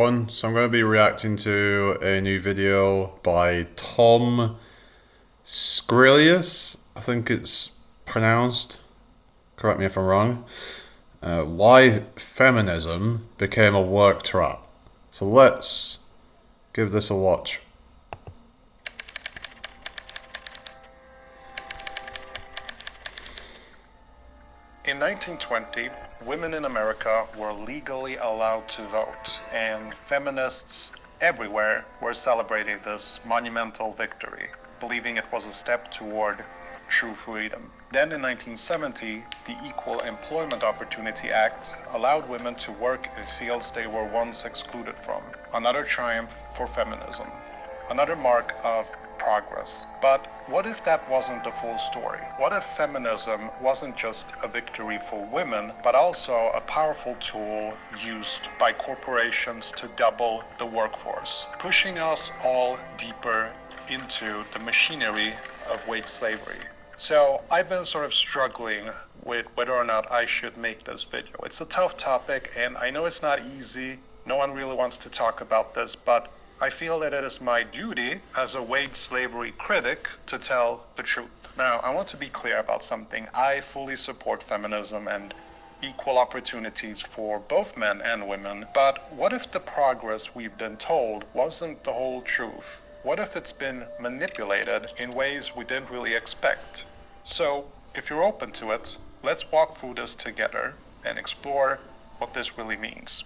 everyone. So I'm going to be reacting to a new video by Tom Scrillius, I think it's pronounced. Correct me if I'm wrong. Why feminism became a work trap. So let's give this a watch. In 1920, women in America were legally allowed to vote, and feminists everywhere were celebrating this monumental victory, believing it was a step toward true freedom. Then in 1970, the Equal Employment Opportunity Act allowed women to work in fields they were once excluded from. Another triumph for feminism. Another mark of progress. But what if that wasn't the full story? What if feminism wasn't just a victory for women, but also a powerful tool used by corporations to double the workforce, pushing us all deeper into the machinery of wage slavery? So I've been sort of struggling with whether or not I should make this video. It's a tough topic, and I know it's not easy. No one really wants to talk about this, but I feel that it is my duty as a wage slavery critic to tell the truth. Now, I want to be clear about something. I fully support feminism and equal opportunities for both men and women, but what if the progress we've been told wasn't the whole truth? What if it's been manipulated in ways we didn't really expect? So, if you're open to it, let's walk through this together and explore what this really means.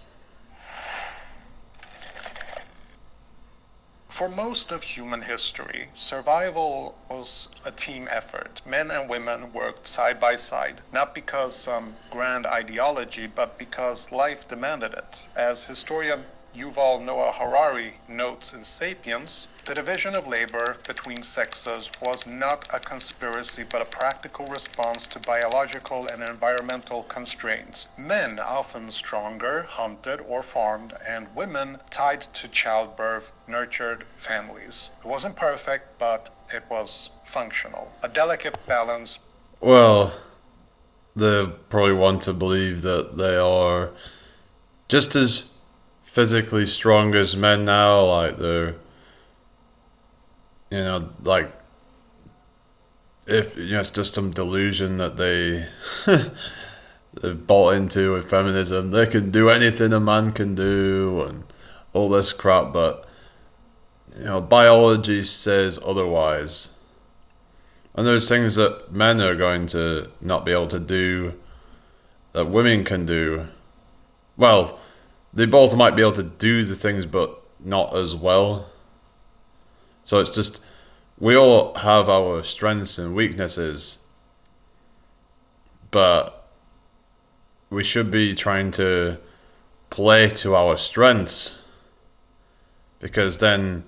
For most of human history, survival was a team effort. Men and women worked side by side, not because some grand ideology, but because life demanded it. As historian Yuval Noah Harari notes in *Sapiens*, the division of labor between sexes was not a conspiracy but a practical response to biological and environmental constraints. Men, often stronger, hunted or farmed, and women, tied to childbirth, nurtured families. It wasn't perfect, but it was functional. A delicate balance. Well, they probably want to believe that they are just as physically strong as men now, like they're, like, if, it's just some delusion that they've bought into with feminism. They can do anything a man can do and all this crap, but, biology says otherwise. And there's things that men are going to not be able to do that women can do. Well, they both might be able to do the things, but not as well. So it's just, we all have our strengths and weaknesses, but we should be trying to play to our strengths, because then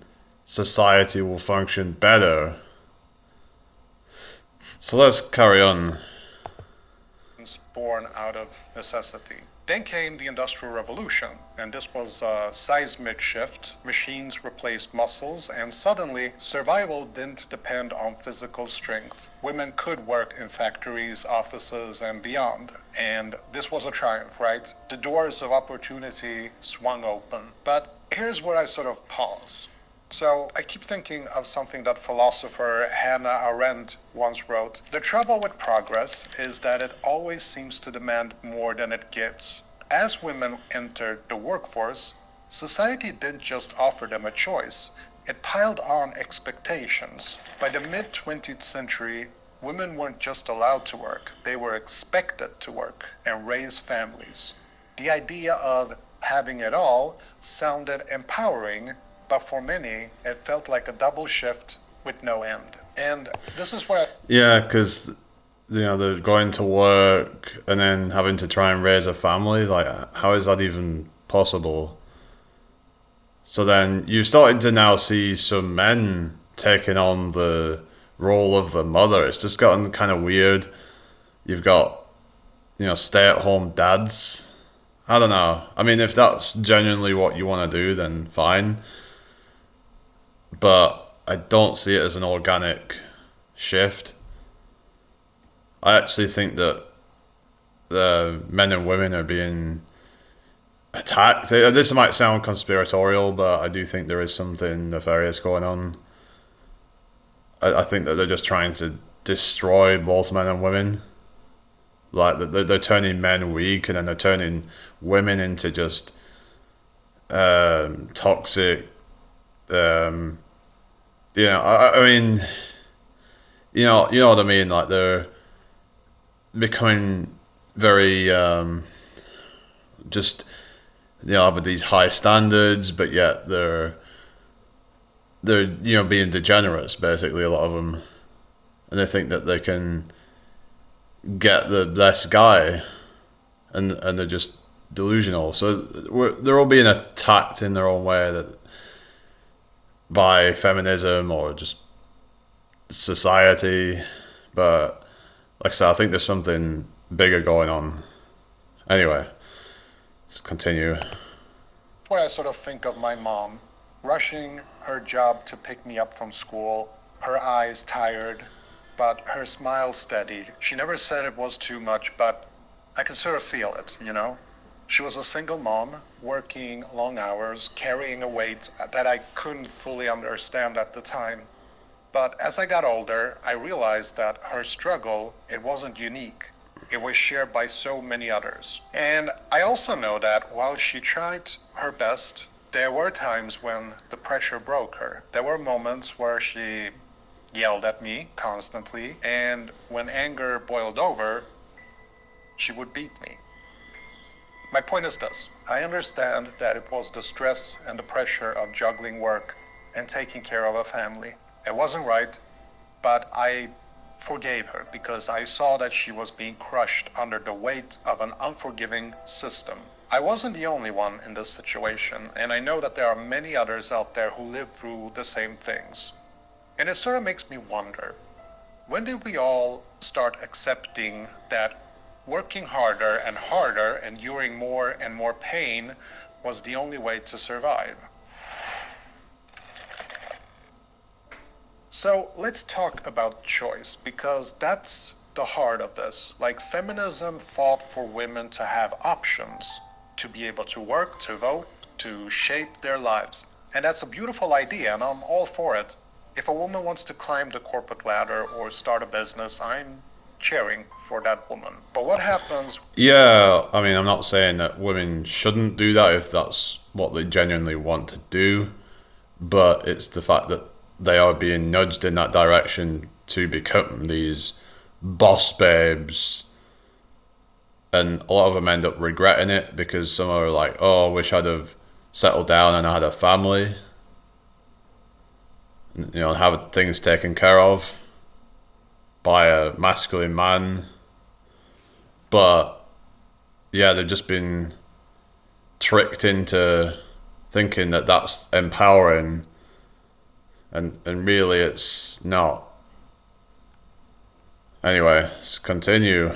society will function better. So let's carry on. Born out of necessity. Then came the Industrial Revolution, and this was a seismic shift. Machines replaced muscles, and suddenly survival didn't depend on physical strength. Women could work in factories, offices, and beyond. And this was a triumph, right? The doors of opportunity swung open. But here's where I sort of pause. So I keep thinking of something that philosopher Hannah Arendt once wrote. The trouble with progress is that it always seems to demand more than it gives. As women entered the workforce, society didn't just offer them a choice, it piled on expectations. By the mid-20th century, women weren't just allowed to work, they were expected to work and raise families. The idea of having it all sounded empowering, but for many, it felt like a double shift with no end. And this is where... Yeah, because, they're going to work and then having to try and raise a family. Like, how is that even possible? So then you're starting to now see some men taking on the role of the mother. It's just gotten kind of weird. You've got, stay-at-home dads. I don't know. I mean, if that's genuinely what you want to do, then fine. But I don't see it as an organic shift. I actually think that the men and women are being attacked. This might sound conspiratorial, but I do think there is something nefarious going on. I think that they're just trying to destroy both men and women. Like they're turning men weak, and then they're turning women into just toxic. Um, I mean, you know what I mean. Like they're becoming very just with these high standards, but yet they're being degenerates. Basically, a lot of them, and they think that they can get the best guy, and they're just delusional. So they're all being attacked in their own way that by feminism or just society. But like I said, I think there's something bigger going on. Anyway, let's continue. Where I sort of think of my mom rushing her job to pick me up from school, her eyes tired, but her smile steady. She never said it was too much, but I could sort of feel it, you know? She was a single mom, working long hours, carrying a weight that I couldn't fully understand at the time. But as I got older, I realized that her struggle, it wasn't unique. It was shared by so many others. And I also know that while she tried her best, there were times when the pressure broke her. There were moments where she yelled at me constantly, and when anger boiled over, she would beat me. My point is this: I understand that it was the stress and the pressure of juggling work and taking care of a family. It wasn't right, but I forgave her because I saw that she was being crushed under the weight of an unforgiving system. I wasn't the only one in this situation, and I know that there are many others out there who live through the same things. And it sort of makes me wonder, when did we all start accepting that working harder and harder, enduring more and more pain, was the only way to survive? So let's talk about choice, because that's the heart of this. Like, feminism fought for women to have options, to be able to work, to vote, to shape their lives. And that's a beautiful idea, and I'm all for it. If a woman wants to climb the corporate ladder or start a business, I'm cheering for that woman. But what happens? Yeah, I mean, I'm not saying that women shouldn't do that if that's what they genuinely want to do, but it's the fact that they are being nudged in that direction to become these boss babes, and a lot of them end up regretting it because some are like, "Oh, I wish I'd have settled down and I had a family, and have things taken care of by a masculine man." But yeah, they've just been tricked into thinking that that's empowering, and really it's not. Anyway, let's continue.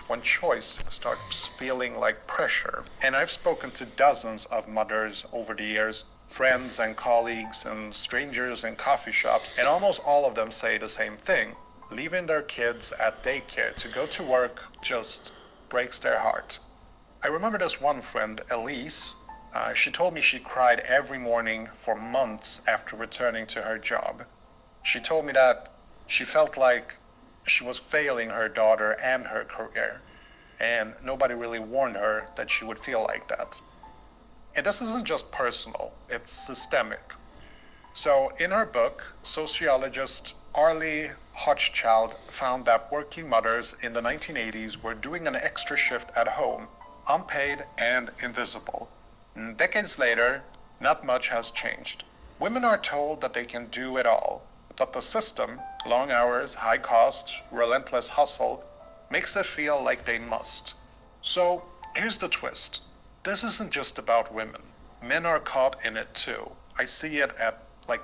When choice starts feeling like pressure. And I've spoken to dozens of mothers over the years, friends and colleagues and strangers in coffee shops, and almost all of them say the same thing. Leaving their kids at daycare to go to work just breaks their heart. I remember this one friend, Elise. She told me she cried every morning for months after returning to her job. She told me that she felt like she was failing her daughter and her career, and nobody really warned her that she would feel like that. And this isn't just personal, it's systemic. So in her book, sociologist Arlie Hochschild found that working mothers in the 1980s were doing an extra shift at home, unpaid and invisible. Decades later, not much has changed. Women are told that they can do it all, but the system, long hours, high costs, relentless hustle, makes it feel like they must. So here's the twist. This isn't just about women. Men are caught in it too. I see it at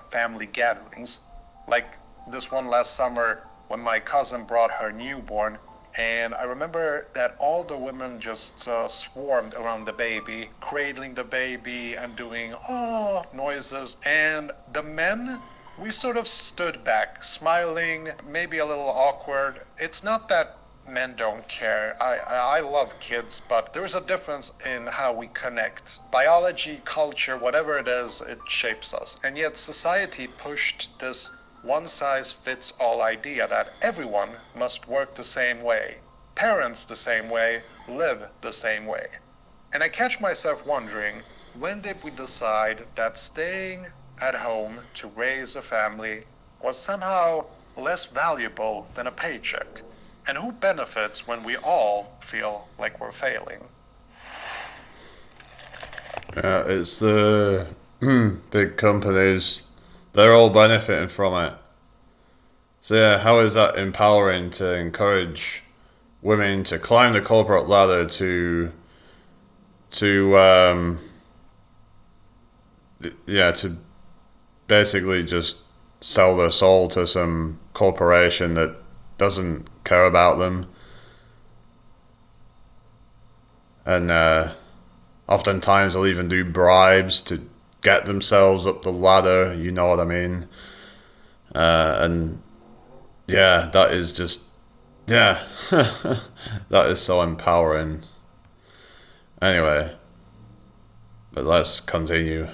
family gatherings. Like this one last summer when my cousin brought her newborn, and I remember that all the women just swarmed around the baby, cradling the baby and doing oh noises. And the men, we sort of stood back, smiling, maybe a little awkward. It's not that men don't care. I love kids, but there's a difference in how we connect. Biology, culture, whatever it is, it shapes us. And yet society pushed this one size fits all idea that everyone must work the same way, parents the same way, live the same way. And I catch myself wondering, when did we decide that staying at home to raise a family was somehow less valuable than a paycheck? And who benefits when we all feel like we're failing? It's the big companies. They're all benefiting from it. So yeah, how is that empowering to encourage women to climb the corporate ladder to yeah, to basically just sell their soul to some corporation that doesn't care about them, and oftentimes they'll even do bribes to get themselves up the ladder. You know what I mean? And yeah, that is just yeah, that is so empowering. Anyway, but let's continue.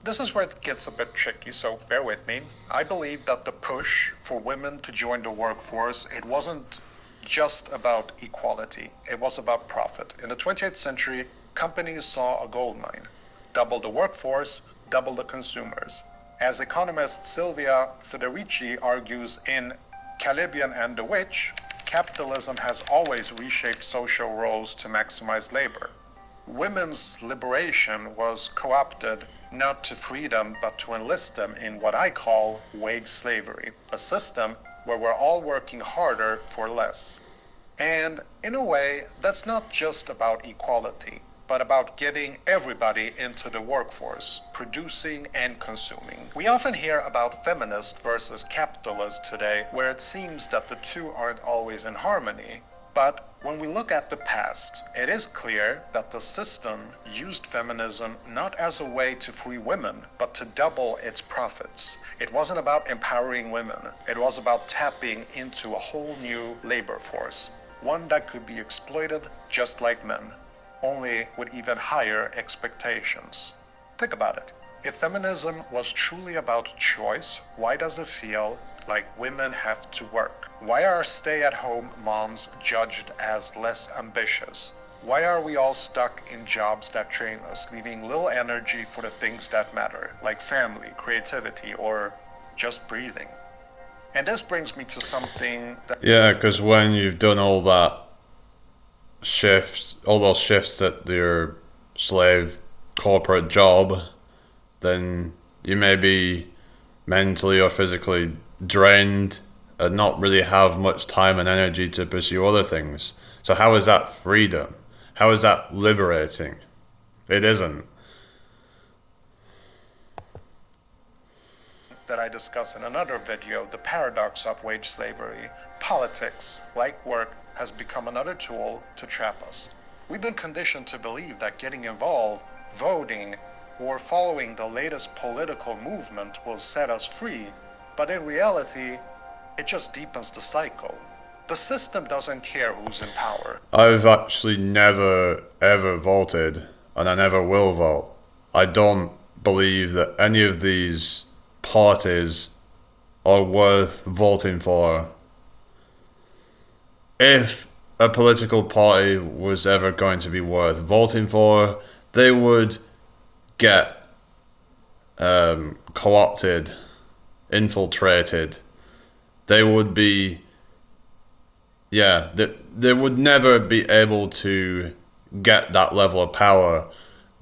This is where it gets a bit tricky, so bear with me. I believe that the push for women to join the workforce, it wasn't just about equality, it was about profit. In the 20th century, companies saw a gold mine. Double the workforce, double the consumers. As economist Silvia Federici argues in Caliban and the Witch, capitalism has always reshaped social roles to maximize labor. Women's liberation was co-opted not to free them but to enlist them in what I call wage slavery, a system where we're all working harder for less. And in a way, that's not just about equality, but about getting everybody into the workforce, producing and consuming. We often hear about feminist versus capitalist today, where it seems that the two aren't always in harmony. But when we look at the past, it is clear that the system used feminism not as a way to free women, but to double its profits. It wasn't about empowering women, it was about tapping into a whole new labor force, one that could be exploited just like men, only with even higher expectations. Think about it. If feminism was truly about choice, why does it feel like women have to work? Why are stay-at-home moms judged as less ambitious? Why are we all stuck in jobs that drain us, leaving little energy for the things that matter, like family, creativity, or just breathing? And this brings me to something that... Yeah, because when you've done all that shift, all those shifts at your slave corporate job, then you may be mentally or physically drained and not really have much time and energy to pursue other things. So how is that freedom? How is that liberating? It isn't. That I discuss in another video, the paradox of wage slavery. Politics, like work, has become another tool to trap us. We've been conditioned to believe that getting involved, voting, or following the latest political movement will set us free, but in reality, it just deepens the cycle. The system doesn't care who's in power. I've actually never ever voted, and I never will vote. I don't believe that any of these parties are worth voting for. If a political party was ever going to be worth voting for, they would get co-opted, infiltrated. They would be, yeah, they would never be able to get that level of power.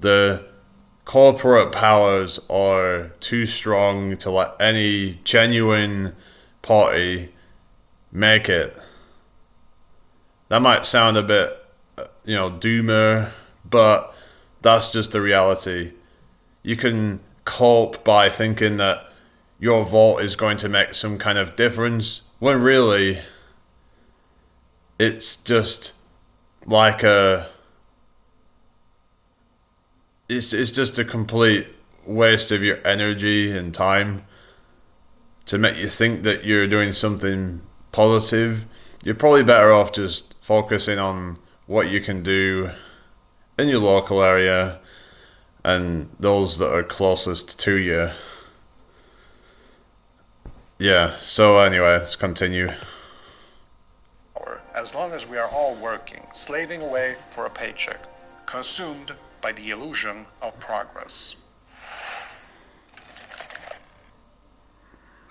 The corporate powers are too strong to let any genuine party make it. That might sound a bit, doomer, but that's just the reality. You can cope by thinking that your vote is going to make some kind of difference, when really it's just like it's just a complete waste of your energy and time to make you think that you're doing something positive, you're probably better off just focusing on what you can do in your local area and those that are closest to you. Yeah, so anyway, let's continue. As long as we are all working, slaving away for a paycheck, consumed by the illusion of progress.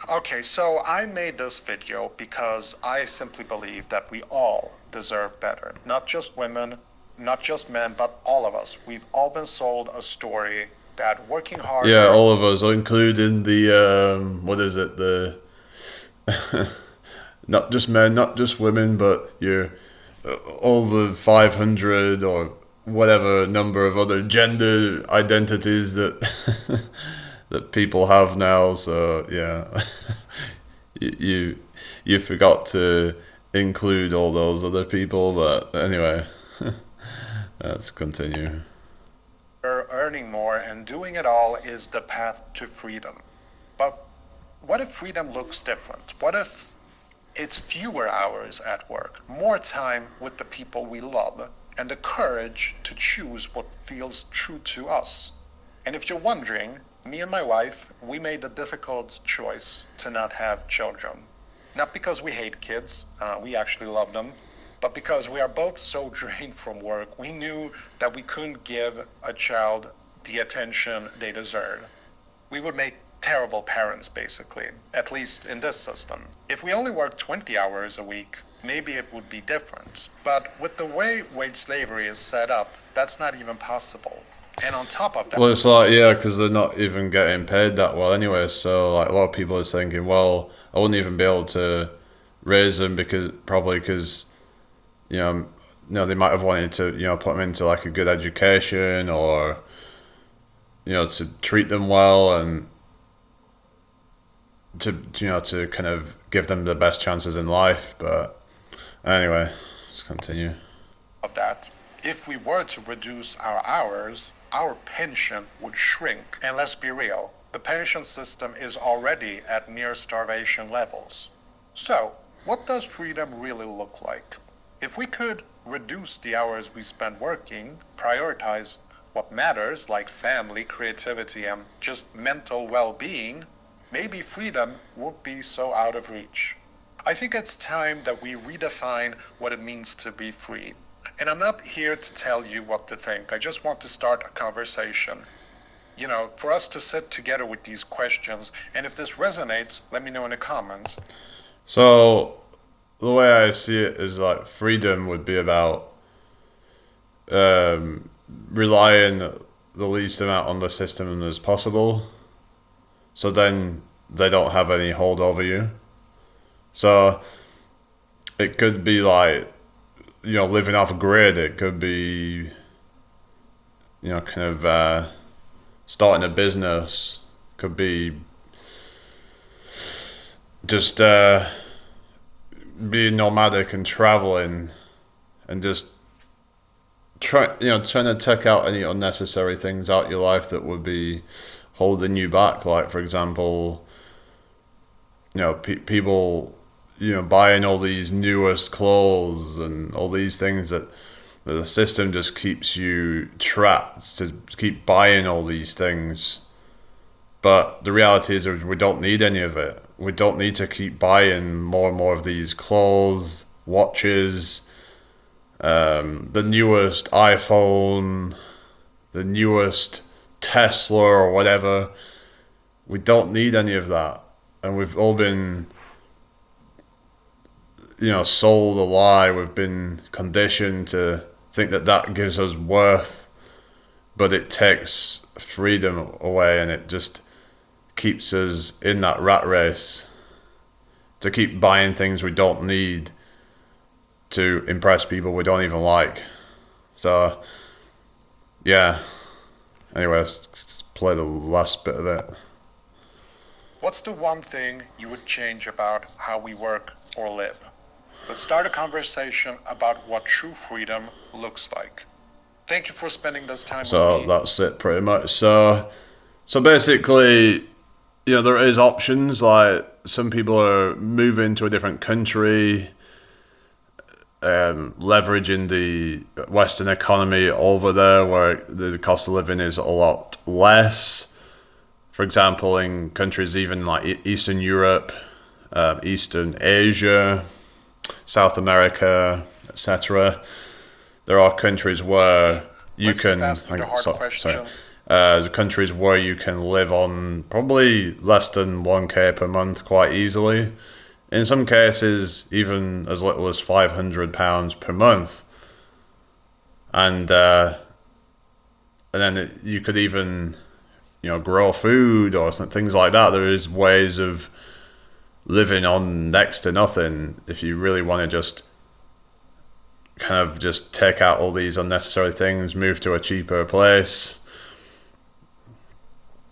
Okay, so I made this video because I simply believe that we all deserve better. Not just women, not just men, but all of us. We've all been sold a story that working hard. Yeah, all of us, including the, what is it, the, not just men, not just women, but all the 500 or whatever number of other gender identities that that people have now. So yeah, you forgot to include all those other people, but anyway, let's continue. Earning more and doing it all is the path to freedom. But what if freedom looks different? What if it's fewer hours at work, more time with the people we love, and the courage to choose what feels true to us? And if you're wondering, me and my wife, we made the difficult choice to not have children. Not because we hate kids, we actually love them, but because we are both so drained from work, we knew that we couldn't give a child the attention they deserve. We would make terrible parents, basically, at least in this system. If we only worked 20 hours a week, maybe it would be different. But with the way wage slavery is set up, that's not even possible. And on top of that... Well, it's like, yeah, because they're not even getting paid that well anyway, so like a lot of people are thinking, well, I wouldn't even be able to raise them because they might have wanted to, put them into like a good education or, to treat them well and to kind of give them the best chances in life. But anyway, let's continue. Of that, if we were to reduce our hours, our pension would shrink. And let's be real, the pension system is already at near starvation levels. So, what does freedom really look like? If we could reduce the hours we spend working, prioritize what matters, like family, creativity, and just mental well-being, maybe freedom won't be so out of reach. I think it's time that we redefine what it means to be free. And I'm not here to tell you what to think. I just want to start a conversation. For us to sit together with these questions. And if this resonates, let me know in the comments. So, the way I see it is like freedom would be about relying the least amount on the system as possible. So then they don't have any hold over you. So it could be like, living off a grid. It could be, kind of starting a business. Could be just being nomadic and traveling and just trying to take out any unnecessary things out your life that would be holding you back. Like, for example, people, buying all these newest clothes and all these things that the system just keeps you trapped to keep buying all these things. But the reality is we don't need any of it. We don't need to keep buying more and more of these clothes, watches, the newest iPhone, the newest Tesla or whatever. We don't need any of that. And we've all been, sold a lie. We've been conditioned to think that gives us worth, but it takes freedom away, and it just keeps us in that rat race to keep buying things we don't need to impress people we don't even like. So, yeah. Anyway, let's play the last bit of it. What's the one thing you would change about how we work or live? Let's start a conversation about what true freedom looks like. Thank you for spending this time with me. So that's it pretty much. So basically, there is options like some people are moving to a different country, leveraging the Western economy over there where the cost of living is a lot less. For example, in countries even like Eastern Europe, Eastern Asia, South America, etc., there are countries where you Let's keep can, asking the hard question. the countries where you can live on probably less than 1K per month quite easily. In some cases, even as little as £500 per month, and then you could even, grow food or things like that. There is ways of living on next to nothing if you really want to just kind of just take out all these unnecessary things, move to a cheaper place.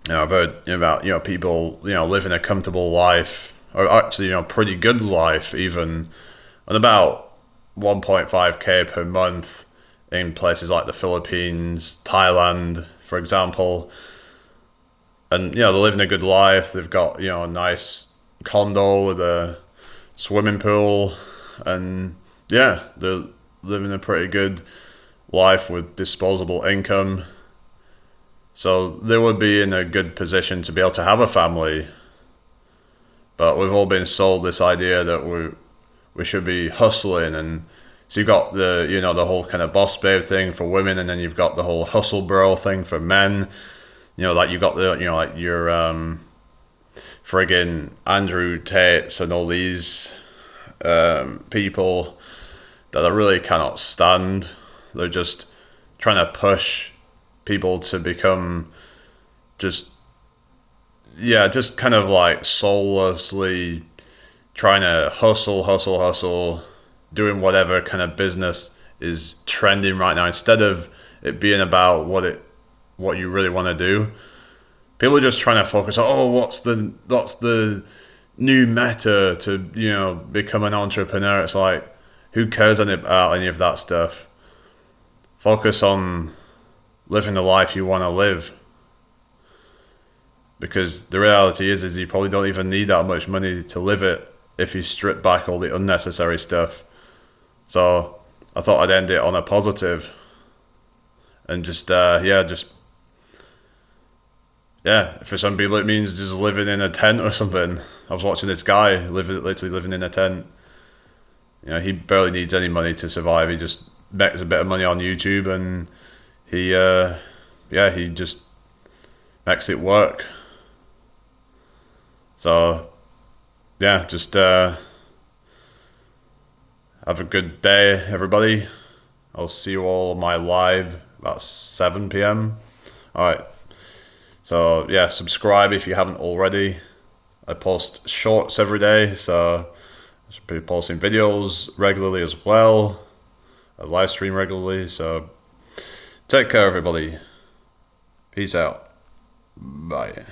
I've heard about people living a comfortable life, or actually pretty good life even, on about 1.5K per month in places like the Philippines, Thailand, for example. And they're living a good life. They've got a nice condo with a swimming pool, and they're living a pretty good life with disposable income. So they would be in a good position to be able to have a family. But we've all been sold this idea that we should be hustling, and so you've got the whole kind of boss babe thing for women, and then you've got the whole hustle bro thing for men. Like you've got like your friggin' Andrew Tates and all these people that I really cannot stand. They're just trying to push people to become just kind of like soullessly trying to hustle, doing whatever kind of business is trending right now instead of it being about what you really want to do. People are just trying to focus on, what's the new meta to become an entrepreneur. It's like, who cares about any of that stuff? Focus on living the life you want to live. Because the reality is you probably don't even need that much money to live it if you strip back all the unnecessary stuff. So I thought I'd end it on a positive, and for some people it means just living in a tent or something. I was watching this guy literally living in a tent. He barely needs any money to survive. He just makes a bit of money on YouTube, and he just makes it work. So, just have a good day, everybody. I'll see you all on my live about 7 p.m. Alright. So, subscribe if you haven't already. I post shorts every day, so I should be posting videos regularly as well. I live stream regularly, so take care, everybody. Peace out. Bye.